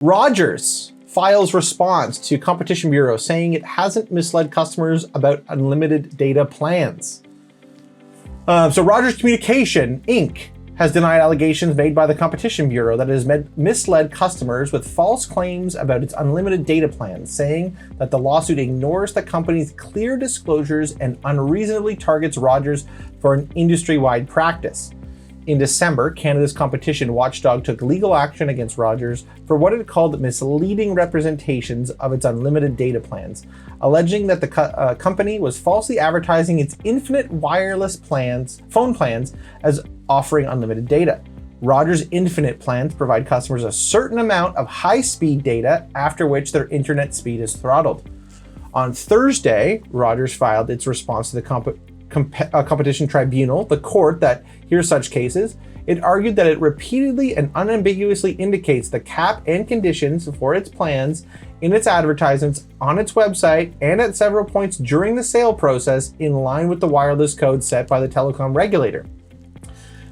Rogers files response to Competition Bureau saying it hasn't misled customers about unlimited data plans. So Rogers Communication, Inc. has denied allegations made by the Competition Bureau that it has misled customers with false claims about its unlimited data plans, saying that the lawsuit ignores the company's clear disclosures and unreasonably targets Rogers for an industry-wide practice. In December, Canada's competition watchdog took legal action against Rogers for what it called misleading representations of its unlimited data plans, alleging that the company was falsely advertising its infinite wireless phone plans as offering unlimited data. Rogers' Infinite plans provide customers a certain amount of high-speed data, after which their internet speed is throttled. On Thursday, Rogers filed its response to the competition tribunal, the court that hears such cases. It argued that it repeatedly and unambiguously indicates the cap and conditions for its plans in its advertisements on its website and at several points during the sale process, in line with the wireless code set by the telecom regulator.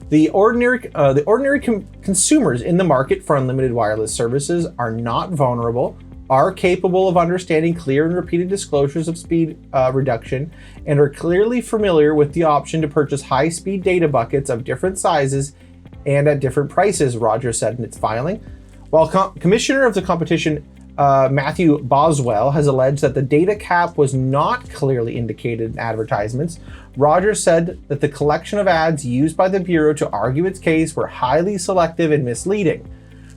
The ordinary consumers in the market for unlimited wireless services are not vulnerable, are capable of understanding clear and repeated disclosures of speed reduction, and are clearly familiar with the option to purchase high-speed data buckets of different sizes and at different prices, Rogers said in its filing. While Commissioner of the Competition Matthew Boswell has alleged that the data cap was not clearly indicated in advertisements, Rogers said that the collection of ads used by the Bureau to argue its case were highly selective and misleading.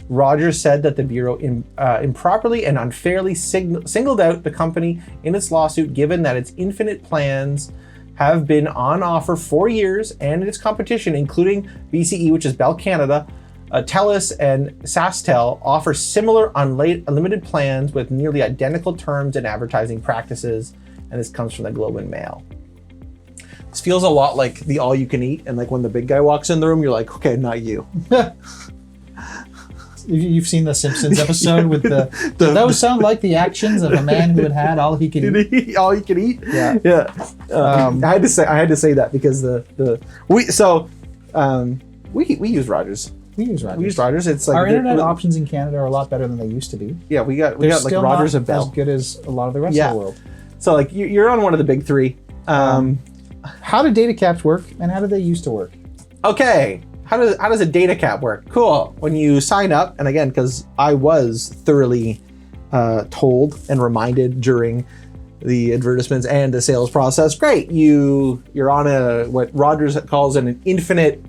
Rogers said that the Bureau improperly and unfairly singled out the company in its lawsuit, given that its Infinite plans have been on offer for years, and its competition, including BCE, which is Bell Canada, TELUS, and SaskTel, offer similar unlimited plans with nearly identical terms and advertising practices, and this comes from the Globe and Mail. This feels a lot like the all-you-can-eat, and like when the big guy walks in the room, you're like, okay, not you. You've seen the Simpsons episode with those sound like the actions of a man who had all he could eat. All he could eat. Yeah. I had to say that because we use Rogers. We use Rogers. It's like our internet options in Canada are a lot better than they used to be. Yeah, we got like Rogers and Bell. As good as a lot of the rest of the world. So like you're on one of the big three. How do data caps work, and how do they used to work? Okay. How does a data cap work? Cool. When you sign up, and again, because I was thoroughly told and reminded during the advertisements and the sales process, great. You're on what Rogers calls an infinite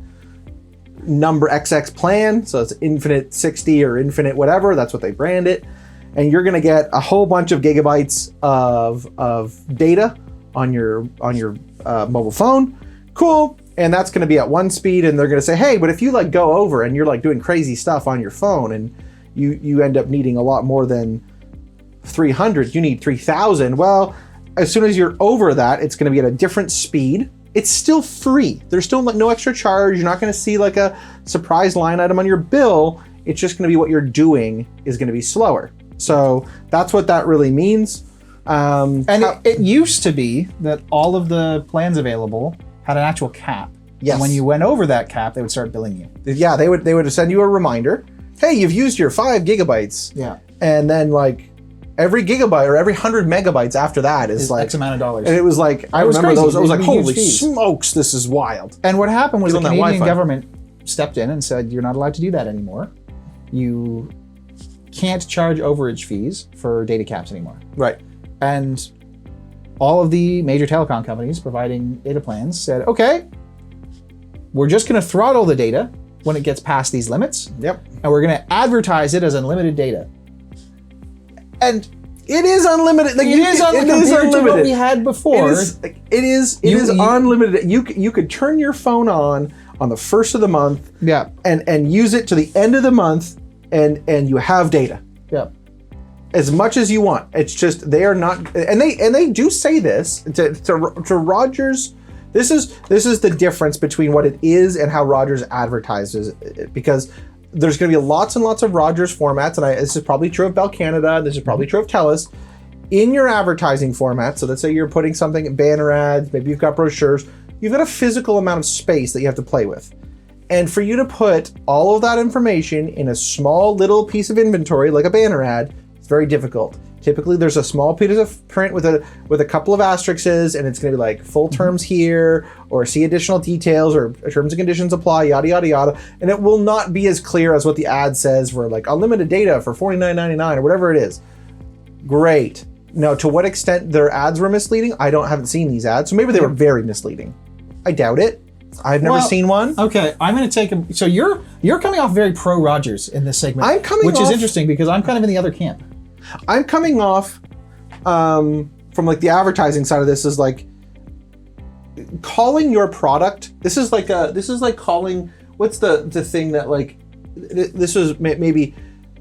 number XX plan. So it's infinite 60 or infinite whatever. That's what they brand it. And you're going to get a whole bunch of gigabytes of data on your mobile phone. Cool. And that's going to be at one speed, and they're going to say, hey, but if you like go over and you're like doing crazy stuff on your phone and you end up needing a lot more than 300, you need 3,000. Well, as soon as you're over that, it's going to be at a different speed. It's still free. There's still no extra charge. You're not going to see like a surprise line item on your bill. It's just going to be what you're doing is going to be slower. So that's what that really means. It used to be that all of the plans available had an actual cap. Yes. And when you went over that cap, they would start billing you. Yeah, they would send you a reminder. Hey, you've used your 5 gigabytes. Yeah. And then like every gigabyte or every 100 megabytes after that is like X amount of dollars. And it was like, I remember crazy. those. I was like, holy fees. smokes, this is wild. And what happened was the Canadian Wi-Fi. government stepped in and said, you're not allowed to do that anymore. You can't charge overage fees for data caps anymore. Right. And all of the major telecom companies providing data plans said, okay, we're just going to throttle the data when it gets past these limits. Yep. And we're going to advertise it as unlimited data. And it is unlimited. Like, it is unlimited to what we had before. It is unlimited. You could turn your phone on the first of the month. Yeah. And use it to the end of the month, and you have data. Yeah. As much as you want. It's just they are not, and they do say this to Rogers. This is the difference between what it is and how Rogers advertises it, because there's going to be lots and lots of Rogers formats, and this is probably true of Bell Canada. This is probably true of TELUS. In your advertising format, so let's say you're putting something in banner ads, maybe you've got brochures. You've got a physical amount of space that you have to play with, And for you to put all of that information in a small little piece of inventory, like a banner ad, it's very difficult. Typically, there's a small piece of print with a couple of asterisks, and it's going to be like full terms here, or see additional details, or terms and conditions apply, yada yada yada. And it will not be as clear as what the ad says for like unlimited data for $49.99 or whatever it is. Great. Now, to what extent their ads were misleading, haven't seen these ads, so maybe they were very misleading. I doubt it. I've never seen one. Okay, I'm going to take a. So you're coming off very pro Rogers in this segment, which is interesting because I'm kind of in the other camp. I'm coming off from like the advertising side of this is like calling your product. This is like calling, what's the thing that like, this was maybe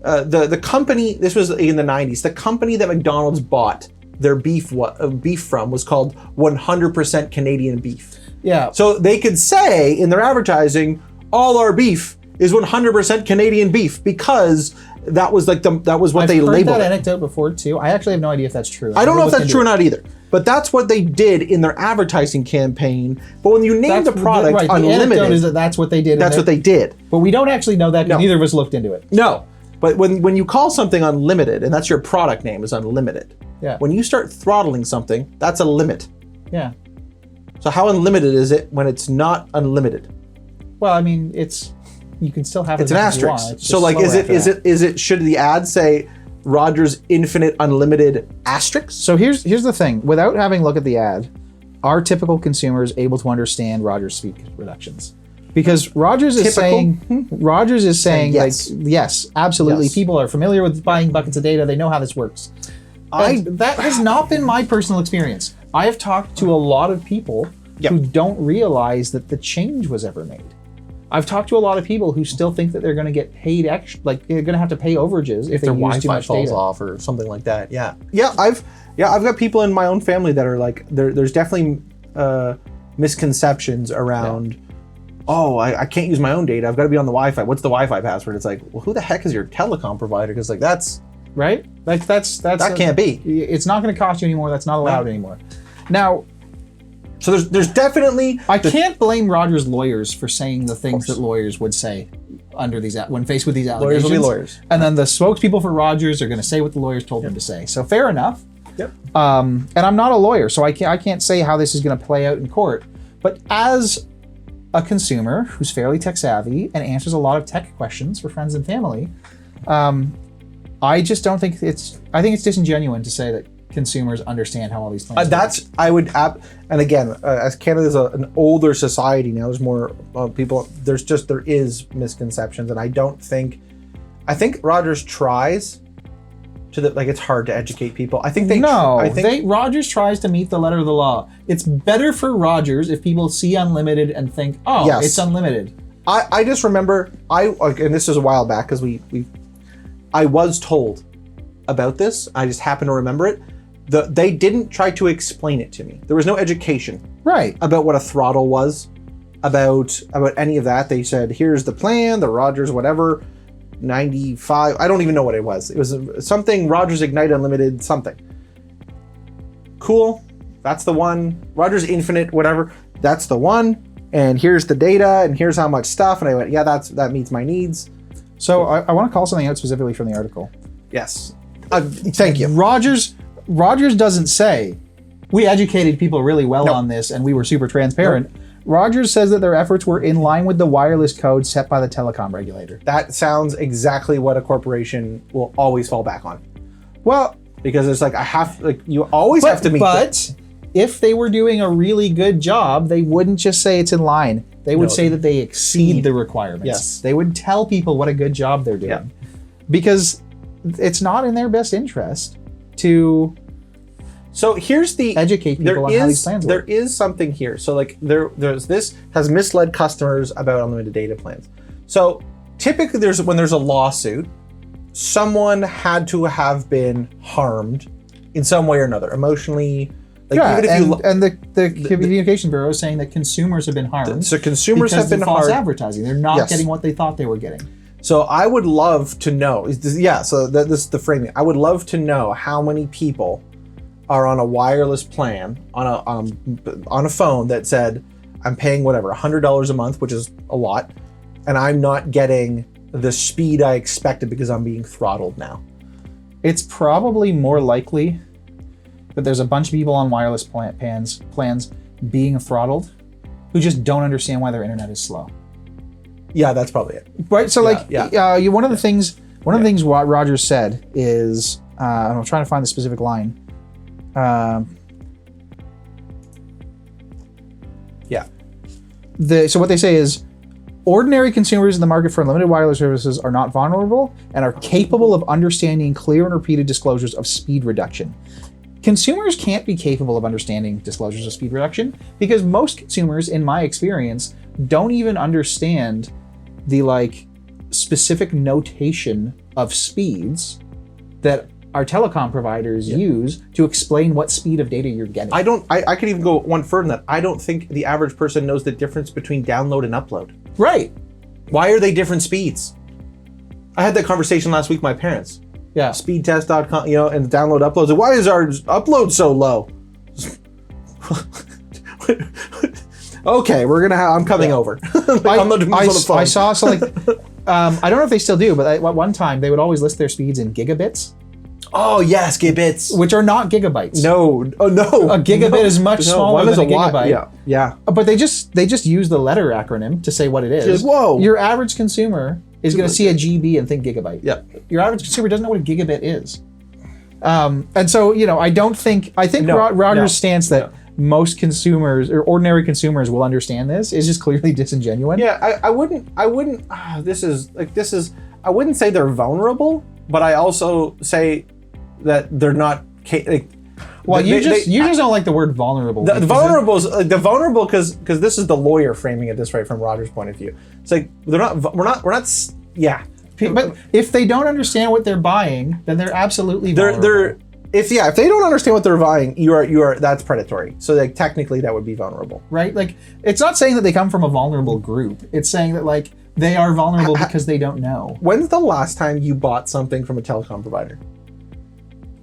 the company, this was in the 90s, the company that McDonald's bought their beef from was called 100% Canadian beef. Yeah. So they could say in their advertising, all our beef is 100% Canadian beef, because that was like that was what they labeled. I've heard that anecdote before too. I actually have no idea if that's true. I don't know if that's true or not either. But that's what they did in their advertising campaign. But when you name the product Unlimited, the anecdote is that's what they did. That's what they did. But we don't actually know that because neither of us looked into it. No. But when you call something Unlimited, and that's your product name is Unlimited. Yeah. When you start throttling something, that's a limit. Yeah. So how unlimited is it when it's not unlimited? Well, I mean, you can still have it. It's an asterisk. So like, should the ad say Rogers Infinite Unlimited asterisk? So here's the thing. Without having a look at the ad, are typical consumers able to understand Rogers speed reductions? Because Rogers is saying yes. like, yes, absolutely. Yes. People are familiar with buying buckets of data. They know how this works. That has not been my personal experience. I have talked to a lot of people who don't realize that the change was ever made. I've talked to a lot of people who still think that they're going to get paid extra, like they're going to have to pay overages if their Wi-Fi falls off or something like that. Yeah. I've got people in my own family that are like, there's definitely misconceptions around. Oh, I can't use my own data. I've got to be on the Wi-Fi. What's the Wi-Fi password? It's like, well, who the heck is your telecom provider? Because like that's right. Like that can't be. It's not going to cost you anymore. That's not allowed anymore. Now. So there's definitely. I can't blame Rogers' lawyers for saying the things that lawyers would say under these when faced with these allegations. Lawyers will be lawyers. And then the spokespeople for Rogers are going to say what the lawyers told them to say. So fair enough. Yep. And I'm not a lawyer, so I can't say how this is going to play out in court. But as a consumer who's fairly tech savvy and answers a lot of tech questions for friends and family, I just don't think I think it's disingenuous to say that consumers understand how all these plans work. And again, as Canada's an older society now, there's more people, there is misconceptions, and I think Rogers tries it's hard to educate people. I think Rogers tries to meet the letter of the law. It's better for Rogers if people see Unlimited and think, it's unlimited. I just remember, and this was a while back, because I was told about this, I just happen to remember it. They didn't try to explain it to me. There was no education about what a throttle was, about any of that. They said, here's the plan, the Rogers whatever, 95, I don't even know what it was. It was something Rogers Ignite Unlimited something. Cool, that's the one. Rogers Infinite whatever, that's the one. And here's the data, and here's how much stuff. And I went, yeah, that meets my needs. So I want to call something out specifically from the article. Yes, thank you. Rogers doesn't say, we educated people really well on this and we were super transparent. Rogers says that their efforts were in line with the wireless code set by the telecom regulator. That sounds exactly what a corporation will always fall back on. Well, because it's like, you always have to meet. But if they were doing a really good job, they wouldn't just say it's in line. They would say that they exceed the requirements. Yes. They would tell people what a good job they're doing. Yeah. Because it's not in their best interest to educate people on how these plans work. There is something here. So like there's this has misled customers about unlimited data plans. So typically when there's a lawsuit, someone had to have been harmed in some way or another, emotionally. Like the Communication Bureau is saying that consumers have been harmed. So consumers have been harmed. False advertising. They're not getting what they thought they were getting. So I would love to know, so this is the framing. I would love to know how many people are on a wireless plan, on a phone that said, I'm paying whatever, $100 a month, which is a lot, and I'm not getting the speed I expected because I'm being throttled now. It's probably more likely that there's a bunch of people on wireless plans being throttled who just don't understand why their internet is slow. Yeah, that's probably it. Right. So one of the things what Rogers said is, I'm trying to find the specific line. So what they say is, ordinary consumers in the market for unlimited wireless services are not vulnerable and are capable of understanding clear and repeated disclosures of speed reduction. Consumers can't be capable of understanding disclosures of speed reduction because most consumers, in my experience, don't even understand the specific notation of speeds that our telecom providers use to explain what speed of data you're getting. I could even go one further than that. I don't think the average person knows the difference between download and upload. Right. Why are they different speeds? I had that conversation last week with my parents. Yeah. Speedtest.com, and download uploads. Why is our upload so low? Okay, I'm coming over. I saw something. I don't know if they still do, but at one time they would always list their speeds in gigabits. Oh yes, gigabits, which are not gigabytes. No, a gigabit is much smaller than a gigabyte. Yeah. But they just use the letter acronym to say what it is. Whoa. Your average consumer is going to see a GB and think gigabyte. Yeah. Your average consumer doesn't know what a gigabit is. And so I think Rogers' stance that most consumers or ordinary consumers will understand this is just clearly disingenuous. Yeah, I wouldn't. I wouldn't say they're vulnerable, but I also say that they're not. You just don't like the word vulnerable. The vulnerable because this is the lawyer framing it this way from Rogers' point of view. It's like we're not. Yeah. But if they don't understand what they're buying, then they're absolutely vulnerable. If they don't understand what they're buying, you are that's predatory. So technically that would be vulnerable. Right? It's not saying that they come from a vulnerable group. It's saying that they are vulnerable because they don't know. When's the last time you bought something from a telecom provider?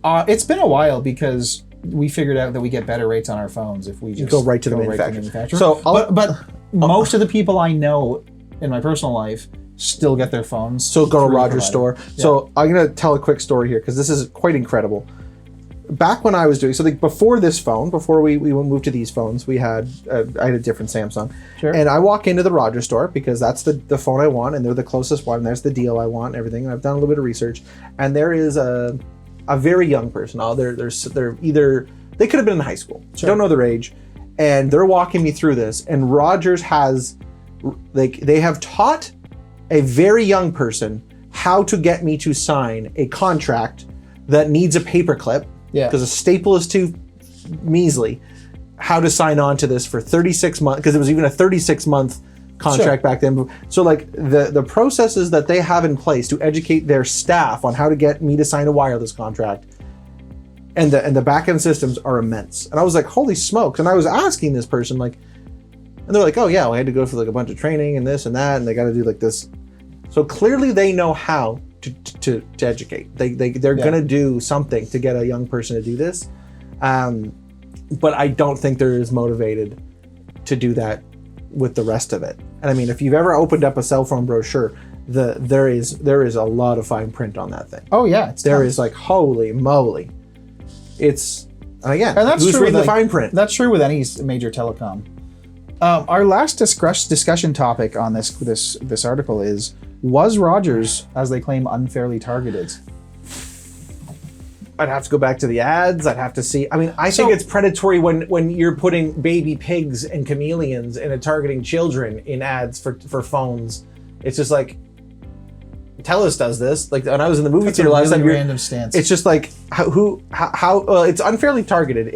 It's been a while because we figured out that we get better rates on our phones if we just go right to the manufacturer. So, but most of the people I know in my personal life still get their phones. So go to Rogers store. Yeah. So I'm gonna tell a quick story here because this is quite incredible. Back when I was doing before this phone, before we moved to these phones, I had a different Samsung. Sure. And I walk into the Rogers store because that's the phone I want, and they're the closest one. And there's the deal I want, and everything. And I've done a little bit of research, and there is a very young person. They're either they could have been in high school. Sure. Don't know their age, and they're walking me through this. And Rogers has they have taught a very young person how to get me to sign a contract that needs a paperclip. Yeah. Because a staple is too measly. How to sign on to this for 36 months, because it was even a 36-month contract back then. So the processes that they have in place to educate their staff on how to get me to sign a wireless contract and the back-end systems are immense. And I was like, holy smokes. And I was asking this person, and they're like, oh yeah, well, I had to go for a bunch of training and this and that, and they got to do this. So clearly they know how to educate. They're gonna do something to get a young person to do this, but I don't think they're as motivated to do that with the rest of it. And I mean, if you've ever opened up a cell phone brochure, there is a lot of fine print on that thing. Oh yeah, there is holy moly. And that's who's true reading the fine print? That's true with any major telecom. Our last discussion topic on this article is: was Rogers, as they claim, unfairly targeted? I'd have to go back to the ads. I'd have to see. I mean, I think it's predatory when you're putting baby pigs and chameleons and targeting children in ads for phones. It's just TELUS does this. When I was in the movie theater last time, random stance. It's just how it's unfairly targeted.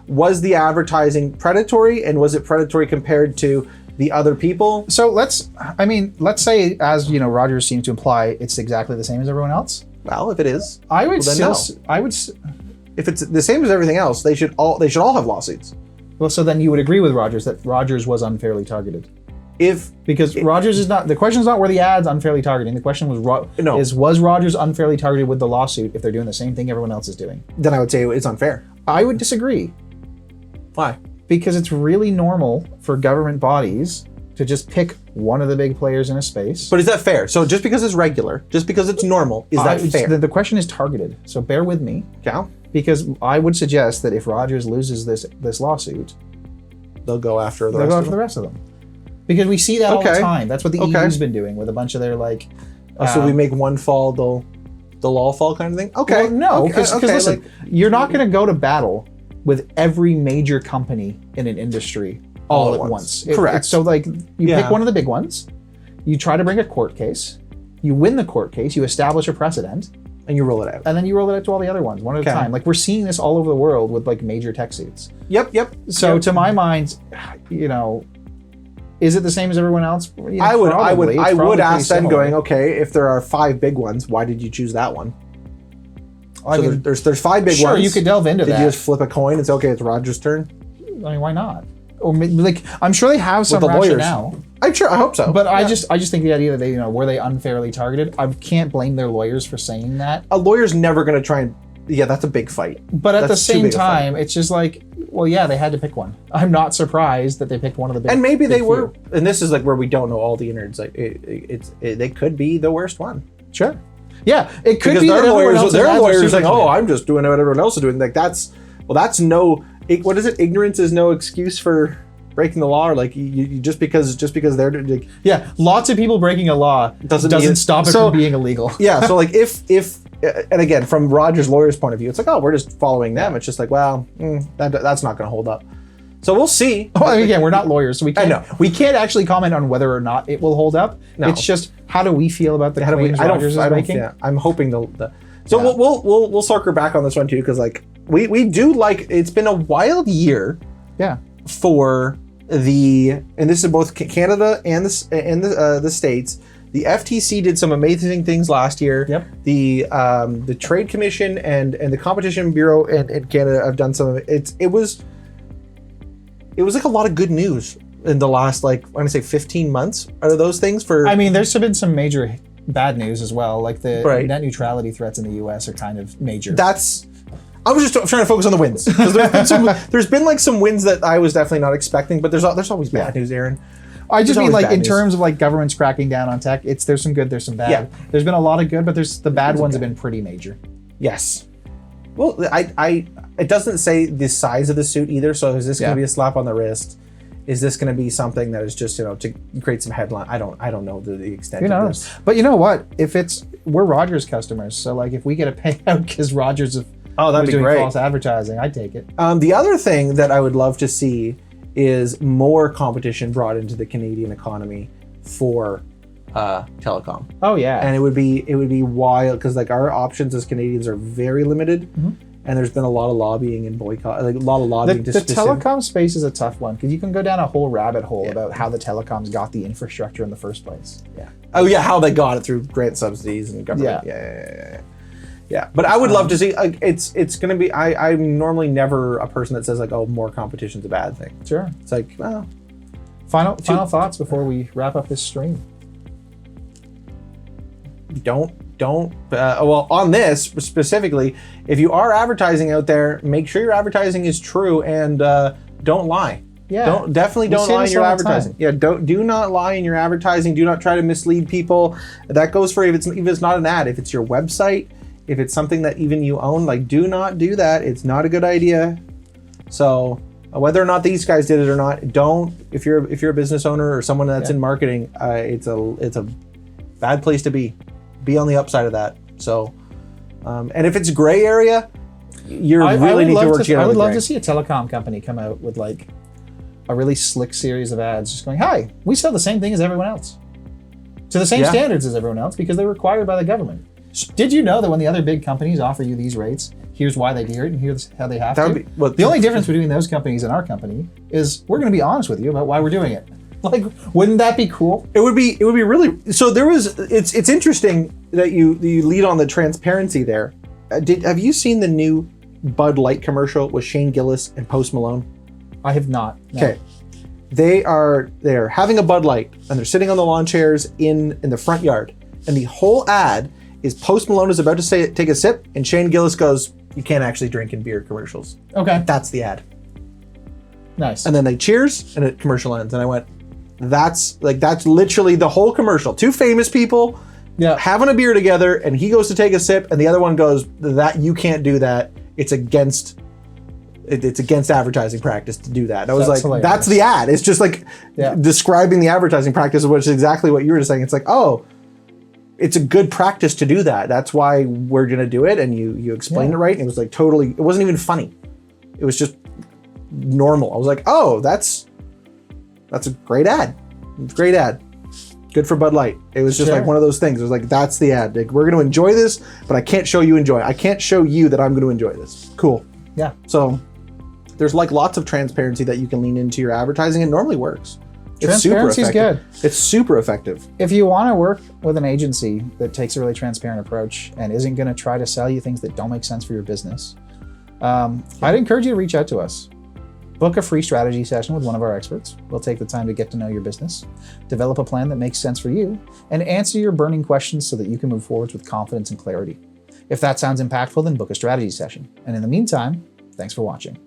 Was the advertising predatory, and was it predatory compared to the other people? So let's say, as Rogers seems to imply, it's exactly the same as everyone else. Well, if it is, if it's the same as everything else, they should all have lawsuits. Well, so then you would agree with Rogers that Rogers was unfairly targeted. Because Rogers is not, the question is not were the ads unfairly targeting. The question was Rogers unfairly targeted with the lawsuit if they're doing the same thing everyone else is doing? Then I would say it's unfair. I would disagree. Why? Because it's really normal for government bodies to just pick one of the big players in a space. But is that fair? So just because it's regular, just because it's normal, is that fair? The question is targeted, so bear with me. Yeah. Because I would suggest that if Rogers loses this lawsuit, They'll go after the rest of them. Because we see that all the time. That's what the EU's been doing with a bunch of their like. So we make one fall, they'll all fall kind of thing. Okay. Well, no, because listen, you're not going to go to battle with every major company in an industry all at once. Correct. So like you pick one of the big ones, you try to bring a court case, you win the court case, you establish a precedent, and you roll it out. And then you roll it out to all the other ones, one at a time. Like we're seeing this all over the world with like major tech suits. Yep. So to my mind, is it the same as everyone else? I would ask them going, okay, if there are 5 big ones, why did you choose that one? So there's 5 big ones. Sure, you could delve into that. Did you just flip a coin and say, okay, it's Roger's turn? I mean, why not? Or like, I'm sure they have some rationale. I hope so. But I just think the idea that they, were they unfairly targeted? I can't blame their lawyers for saying that. A lawyer's never going to try and, that's a big fight. But at the same time, it's just like, well, yeah, they had to pick one. I'm not surprised that they picked one of the big. And maybe they were, and this is like where we don't know all the innards. Like they could be the worst one. Sure. Yeah, it could because be their lawyers like, oh, I'm just doing what everyone else is doing. Like that's no. What is it? Ignorance is no excuse for breaking the law. Or like you just because they're like, lots of people breaking a law doesn't stop it from being illegal. Yeah. So like if and again from Roger's lawyer's point of view, it's like, oh, we're just following them. It's just like, well, that's not going to hold up. So we'll see. Oh, again, we're not lawyers, so we can't actually comment on whether or not it will hold up. No. It's just how do we feel about the claims Rogers is making? I'm hoping we'll circle back on this one too, because like we do like, it's been a wild year. Yeah. For and this is both Canada and the States. The FTC did some amazing things last year. Yep. The Trade Commission and the Competition Bureau in Canada have done some of it. It was like a lot of good news in the last, like, I'm gonna say 15 months out of those things. I mean, there's been some major bad news as well. Like the net neutrality threats in the US are kind of major. I was just trying to focus on the wins. There's been like some wins that I was definitely not expecting, but there's always bad news, Aaron. I just mean like in terms of like governments cracking down on tech, there's some good, there's some bad. Yeah. There's been a lot of good, but the bad ones have been pretty major. Yes. Well, it doesn't say the size of the suit either. So is this going to be a slap on the wrist? Is this going to be something that is just to create some headline? I don't know the extent of this. But you know what? We're Rogers customers, so like if we get a payout because Rogers that'd be doing great. False advertising, I'd take it. The other thing that I would love to see is more competition brought into the Canadian economy for telecom. Oh yeah. And it would be wild because like our options as Canadians are very limited, and there's been a lot of lobbying and boycott, like a lot of lobbying. The telecom space is a tough one because you can go down a whole rabbit hole about how the telecoms got the infrastructure in the first place. Yeah. Oh yeah, how they got it through grant subsidies and government. Yeah. But I would love to see. It's going to be. I'm normally never a person that says like, oh, more competition's a bad thing. Sure. It's like, well. Final thoughts before we wrap up this stream. Well, on this specifically, if you are advertising out there, make sure your advertising is true and don't lie. Yeah. Don't lie in your advertising. Yeah. Do not lie in your advertising. Do not try to mislead people. That goes for if it's not an ad. If it's your website, if it's something that even you own, like do not do that. It's not a good idea. So whether or not these guys did it or not, don't. If you're a business owner or someone that's in marketing, it's a bad place to be. Be on the upside of that. So, and if it's gray area, you really need to work together. I would love to see a telecom company come out with like a really slick series of ads, just going, "Hi, we sell the same thing as everyone else, to the same standards as everyone else, because they're required by the government." Did you know that when the other big companies offer you these rates, here's why they do it and here's how they have to? The only difference between those companies and our company is we're going to be honest with you about why we're doing it. Like, wouldn't that be cool? It would be really. So it's interesting that you lead on the transparency there. Have you seen the new Bud Light commercial with Shane Gillis and Post Malone? I have not. No. Okay. They're having a Bud Light and they're sitting on the lawn chairs in the front yard, and the whole ad is Post Malone is about to take a sip, and Shane Gillis goes, "You can't actually drink in beer commercials." Okay. That's the ad. Nice. And then they cheers, and the commercial ends. And I went, That's literally the whole commercial. Two famous people having a beer together, and he goes to take a sip, and the other one goes, "That you can't do that. It's against advertising practice to do that." And I was like, hilarious. that's the ad. It's just like describing the advertising practice, which is exactly what you were just saying. It's like, oh, it's a good practice to do that. That's why we're gonna do it. And you explained it right. And it was like totally, it wasn't even funny. It was just normal. I was like, oh, that's a great ad. It's a great ad. Good for Bud Light. It was just like one of those things. It was like, that's the ad. Like, we're going to enjoy this, but I can't show you enjoy it. I can't show you that I'm going to enjoy this. Cool. Yeah. So there's like lots of transparency that you can lean into your advertising. It normally works. It's Transparency is good. It's super effective. If you want to work with an agency that takes a really transparent approach and isn't going to try to sell you things that don't make sense for your business, I'd encourage you to reach out to us. Book a free strategy session with one of our experts. We'll take the time to get to know your business, develop a plan that makes sense for you, and answer your burning questions so that you can move forward with confidence and clarity. If that sounds impactful, then book a strategy session. And in the meantime, thanks for watching.